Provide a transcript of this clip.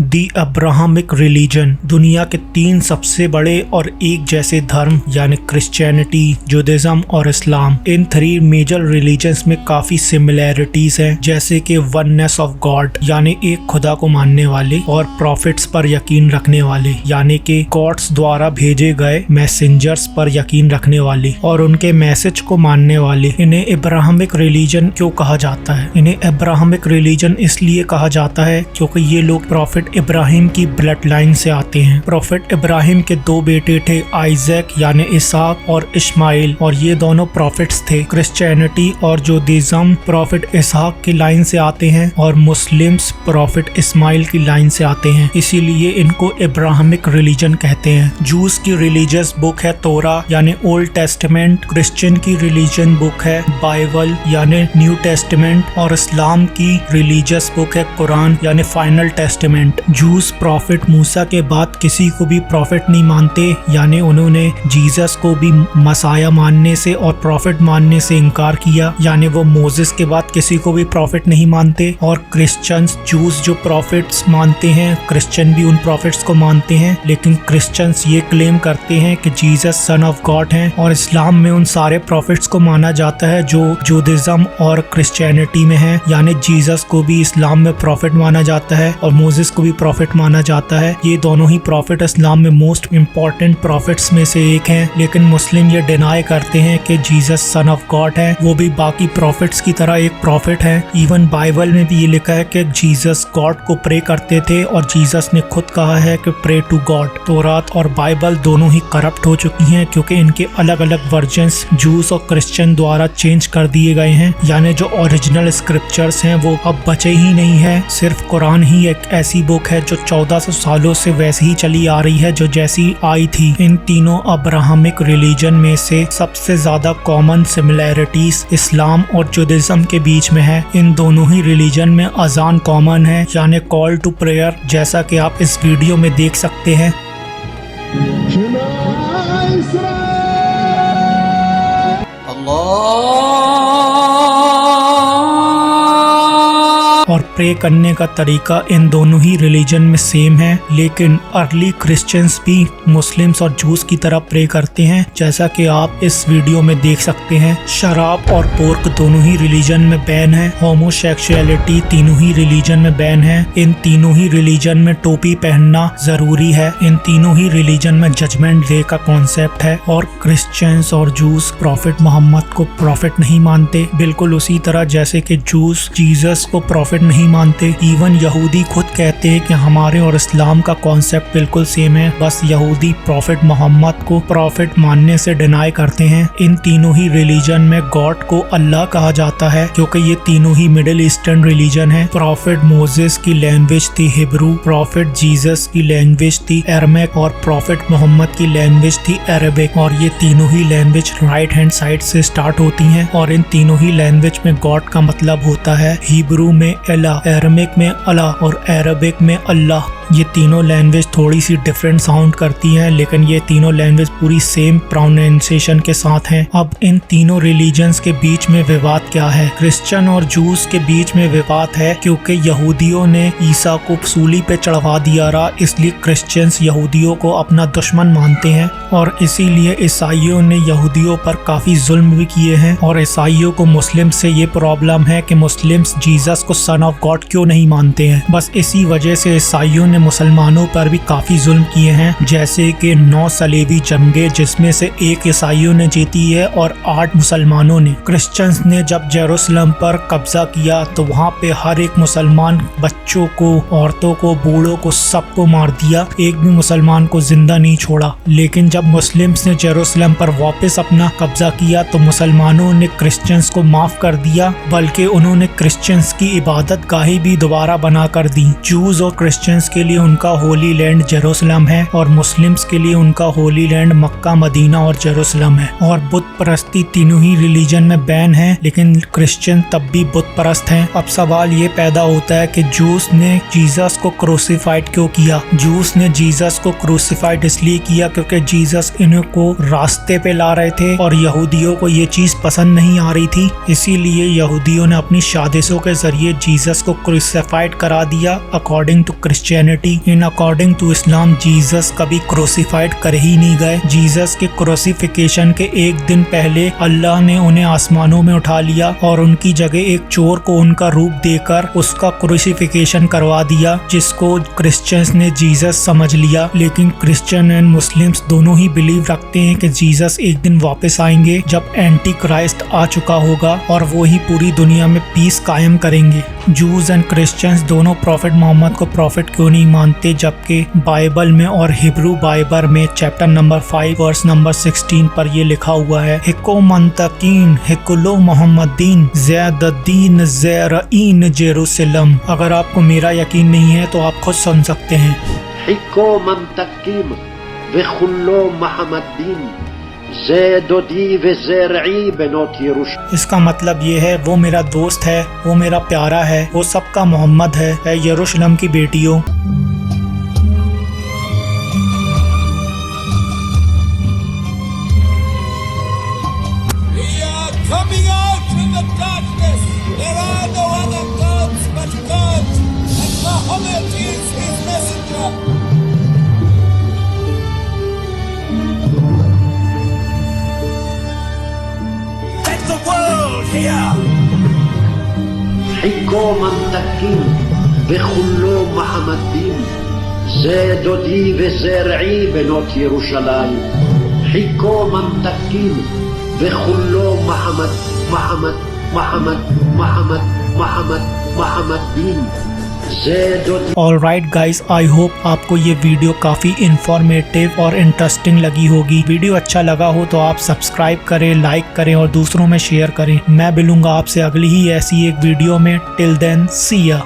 दी Abrahamic religion दुनिया के 3 सबसे बड़े और एक जैसे धर्म यानी क्रिश्चियनिटी, जुडाइज्म और इस्लाम। इन 3 मेजर रिलीजन्स में काफी सिमिलैरिटीज हैं, जैसे कि वननेस ऑफ गॉड यानी एक खुदा को मानने वाले और प्रॉफिट्स पर यकीन रखने वाले यानी कि गॉड्स द्वारा भेजे गए मैसेंजर्स पर यकीन रखने वाले और उनके मैसेज को मानने वाले। इन्हें अब्राहमिक रिलीजन क्यों कहा जाता है? इन्हें अब्राहमिक रिलीजन इसलिए कहा जाता है क्योंकि ये लोग प्रॉफिट इब्राहिम की ब्लड लाइन से आते हैं। प्रॉफिट इब्राहिम के 2 बेटे थे, आइजैक यानी इसहाक और इस्माइल, और ये दोनों प्रॉफिट्स थे। क्रिश्चियनिटी और जुडाइज्म प्रॉफिट इसहाक की लाइन से आते हैं और मुस्लिम्स प्रॉफिट इस्माइल की लाइन से आते हैं, इसीलिए इनको अब्राहमिक रिलीजन कहते हैं। जूस की रिलीजियस बुक है तोरा यानी ओल्ड टेस्टामेंट, क्रिश्चियन की रिलीजन बुक है बाइबल यानी न्यू टेस्टामेंट, और इस्लाम की रिलीजियस बुक है कुरान यानी फाइनल टेस्टामेंट। जूस प्रॉफिट मूसा के बाद किसी को भी प्रॉफिट नहीं मानते, यानी उन्होंने जीसस को भी मसाया मानने से और प्रॉफिट मानने से इनकार किया, यानी वो मोसेस के बाद किसी को भी प्रॉफिट नहीं मानते। और क्रिश्चियंस जूस जो प्रॉफिट्स मानते हैं, क्रिश्चियन भी उन प्रॉफिट्स को मानते हैं, लेकिन क्रिश्चियंस ये क्लेम करते हैं कि जीसस सन ऑफ गॉड हैं। और इस्लाम में उन सारे प्रॉफिट्स को माना जाता है जो जुडाइज्म और क्रिश्चियनिटी में है, यानी जीसस को भी इस्लाम में प्रॉफिट माना जाता है और मोसेस को भी प्रॉफिट माना जाता है। ये दोनों ही प्रॉफिट इस्लाम में मोस्ट इम्पोर्टेंट प्रॉफिट्स में से एक हैं, लेकिन मुस्लिम ये डिनाई करते हैं कि जीसस सन ऑफ गॉड है, वो भी बाकी प्रॉफिट्स की तरह एक प्रॉफिट है। इवन बाइबल में भी ये लिखा है कि जीसस गॉड को प्रे करते थे और जीसस ने खुद कहा है कि प्रे टू गॉड। तौरात और बाइबल दोनों ही करप्ट हो चुकी हैं क्योंकि इनके अलग अलग वर्जन्स जूस और क्रिश्चियन द्वारा चेंज कर दिए गए हैं, यानी जो ओरिजिनल स्क्रिप्चर्स हैं वो अब बचे ही नहीं है। सिर्फ कुरान ही एक ऐसी बुक है जो 1400 सालों से वैसे ही चली आ रही है जो जैसी आई थी। इन तीनों अब्राहमिक रिलीजन में से सबसे ज्यादा कॉमन सिमिलैरिटीज इस्लाम और जुडाइज्म के बीच में है। इन दोनों ही रिलीजन में अजान कॉमन है, यानी कॉल टू प्रेयर, जैसा कि आप इस वीडियो में देख सकते हैं। और प्रे करने का तरीका इन दोनों ही रिलीजन में सेम है, लेकिन अर्ली क्रिश्चियंस भी मुस्लिम्स और जूस की तरह प्रे करते हैं, जैसा कि आप इस वीडियो में देख सकते हैं। शराब और पोर्क दोनों ही रिलीजन में बैन है। होमोसेक्सुअलिटी तीनों ही रिलीजन में बैन है। इन तीनों ही रिलीजन में टोपी पहनना जरूरी है। इन तीनों ही रिलीजन में जजमेंट डे का कॉन्सेप्ट है। और क्रिश्चियंस और जूस प्रॉफिट मोहम्मद को प्रॉफिट नहीं मानते, बिल्कुल उसी तरह जैसे कि जूस जीसस को प्रॉफिट नहीं मानते। इवन यहूदी खुद कहते हैं कि हमारे और इस्लाम का कॉन्सेप्ट बिल्कुल सेम है, बस यहूदी प्रॉफिट मोहम्मद को प्रॉफिट मानने से डिनाई करते हैं। इन तीनों ही रिलीजन में गॉड को अल्लाह कहा जाता है क्योंकि ये तीनों ही मिडिल ईस्टर्न रिलीजन है। प्रॉफिट मोसेस की लैंग्वेज थी हिब्रू, प्रॉफिट जीसस की लैंग्वेज थी अरमैक और प्रॉफिट मोहम्मद की लैंग्वेज थी अरबिक। और ये तीनों ही लैंग्वेज राइट हैंड साइड से स्टार्ट होती हैं और इन तीनों ही लैंग्वेज में गॉड का मतलब होता है हिब्रू में अल्लाह, अरमिक में अल्लाह और अरबिक में अल्लाह। ये तीनों लैंग्वेज थोड़ी सी डिफरेंट साउंड करती हैं, लेकिन ये तीनों लैंग्वेज पूरी सेम प्रोनाउंसिएशन के साथ हैं। अब इन तीनों रिलीजन्स के बीच में विवाद क्या है? क्रिश्चियन और जूस के बीच में विवाद है क्योंकि यहूदियों ने ईसा को सूली पे चढ़वा दिया रहा, इसलिए क्रिश्चियंस यहूदियों को अपना दुश्मन मानते हैं और इसीलिए ईसाइयों ने यहूदियों पर काफी जुल्म भी किए हैं। और ईसाइयों को मुस्लिम से ये प्रॉब्लम है कि मुस्लिम्स जीसस को सन ऑफ गॉड क्यों नहीं मानते हैं। बस इसी वजह से ईसाइयों ने मुसलमानों पर भी काफी जुल्म किए हैं, जैसे कि 9 सलेबी जंगे जिसमें से 1 ईसाइयों ने जीती है और 8 मुसलमानों ने। क्रिश्चियंस ने जब जेरूसलम पर कब्जा किया तो वहाँ पे हर एक मुसलमान, बच्चों को, औरतों को, बूढ़ों को, सबको मार दिया, एक भी मुसलमान को जिंदा नहीं छोड़ा। लेकिन जब मुस्लिम्स ने जेरूसलम पर वापस अपना कब्जा किया तो मुसलमानों ने क्रिश्चियंस को माफ कर दिया, बल्कि उन्होंने क्रिश्चियंस की इबादत गाही भी दोबारा बना कर दी। जूस और क्रिश्चियंस के लिए उनका होली लैंड जेरूसलम है और मुस्लिम्स के लिए उनका होली लैंड मक्का, मदीना और जेरूसलम है। और बुत परस्ती तीनों ही रिलीजन में बैन है, लेकिन क्रिश्चियन तब भी बुत परस्त हैं। अब सवाल ये पैदा होता है कि जूस ने जीसस को क्रूसिफाइड क्यों किया? जूस ने जीसस को क्रूसिफाइड इसलिए किया क्योंकि जीसस इन्हें को रास्ते पे ला रहे थे और यहूदियों को ये चीज पसंद नहीं आ रही थी, इसीलिए यहूदियों ने अपनी साजिशों के जरिए जीसस को क्रूसिफाइड करा दिया according to Christianity. Christianity. In according to Islam Jesus कभी क्रूसिफाइड कर ही नहीं गए। जीसस के क्रूसिफिकेशन के एक दिन पहले अल्लाह ने उन्हें आसमानों में उठा लिया और उनकी जगह एक चोर को उनका रूप देकर उसका क्रूसिफिकेशन करवा दिया, जिसको क्रिश्चियंस ने जीसस समझ लिया। लेकिन क्रिश्चियन एंड मुस्लिम्स दोनों ही बिलीव रखते हैं कि जीसस एक दिन वापस आएंगे जब एंटी क्राइस्ट आ चुका होगा और वो ही पूरी दुनिया में पीस कायम करेंगे। जूज एंड क्रिश्चियंस दोनों प्रॉफिट मोहम्मद को प्रॉफिट क्यों नहीं मानते, जबकि बाइबल में और हिब्रू बाइबल में चैप्टर नंबर 5 वर्स नंबर 16 पर ये लिखा हुआ है, हिको मंतकीन हिकुलो मोहम्मदीन ज़ैददीन ज़ैरईन जेरूसलम। अगर आपको मेरा यकीन नहीं है तो आप खुद सुन सकते हैं। हिको मंतकीम विखुल्लो मोहम्मदीन ज़ैददी व ज़ैरई बनोत यरूशलेम। इसका मतलब ये है वो मेरा दोस्त है, वो मेरा प्यारा है, वो सबका मोहम्मद है, यरूशलेम की बेटियों। हिको मंतकीम विखुल्लो मोहम्मदीन ज़ैददी व ज़ैरई बनोत यरूशलेम। हिको मंतकीम विखुल्लो Mohammedan. Alright guys, I hope आपको ये वीडियो काफ़ी इंफॉर्मेटिव और इंटरेस्टिंग लगी होगी। वीडियो अच्छा लगा हो तो आप सब्सक्राइब करें, लाइक करें और दूसरों में शेयर करें। मैं मिलूंगा आपसे अगली ही ऐसी एक वीडियो में। टिल देन सी या।